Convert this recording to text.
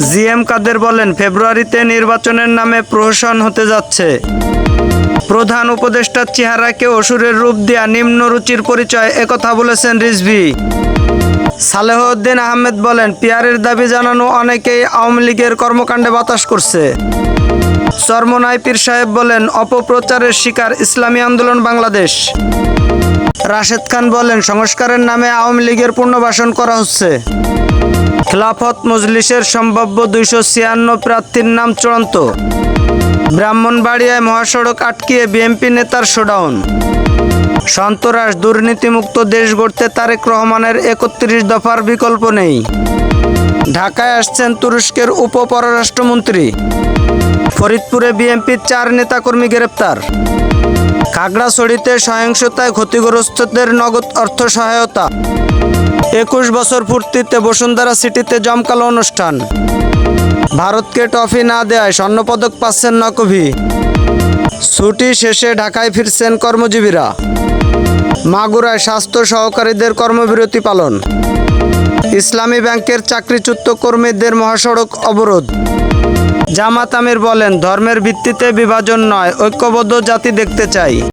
GM কাদের বলেন, ফেব্রুয়ারিতে নির্বাচনের নামে প্রহসন হতে যাচ্ছে। প্রধান উপদেষ্টার চেহারাকে অসুরের রূপ দেয়া নিম্ন রুচির পরিচয়, একথা বলেছেন রিজভী। সালেহউদ্দিন আহমেদ বলেন, পিয়ারের দাবি জানানো অনেকেই আওয়ামী লীগের কর্মকাণ্ডে বাতাস করছে। চরমোনাই পীর সাহেব বলেন, অপপ্রচারের শিকার ইসলামী আন্দোলন বাংলাদেশ। রাশেদ খান বলেন, সংস্কারের নামে আওয়ামী লীগের পুনর্বাসন করা হচ্ছে। খেলাফত মজলিসের সম্ভাব্য 256 প্রার্থীর নাম চূড়ান্ত। ব্রাহ্মণবাড়িয়ায় মহাসড়ক আটকিয়ে বিএনপি নেতার শোডাউন। সন্ত্রাস দুর্নীতিমুক্ত দেশ গড়তে তারেক রহমানের 31 দফার বিকল্প নেই। ঢাকায় আসছেন তুরস্কের উপপররাষ্ট্রমন্ত্রী। ফরিদপুরে বিএনপির 4 নেতাকর্মী গ্রেপ্তার। খাগড়াছড়িতে সহিংসতায় ক্ষতিগ্রস্তদের নগদ অর্থ সহায়তা। 21 বছর পূর্তিতে বসুন্ধরা সিটিতে জমকালো অনুষ্ঠান। ভারতকে ট্রফি না দেয়ায় স্বর্ণপদক পাচ্ছেন নকভি। ছুটি শেষে ঢাকায় ফিরছেন কর্মজীবীরা। মাগুরায় স্বাস্থ্য সহকারীদের কর্মবিরতি পালন। ইসলামী ব্যাংকের চাকরিচ্যুত কর্মীদের মহাসড়ক অবরোধ। জামাত আমির বলেন, ধর্মের ভিত্তিতে বিভাজন নয়, ঐক্যবদ্ধ জাতি দেখতে চাই।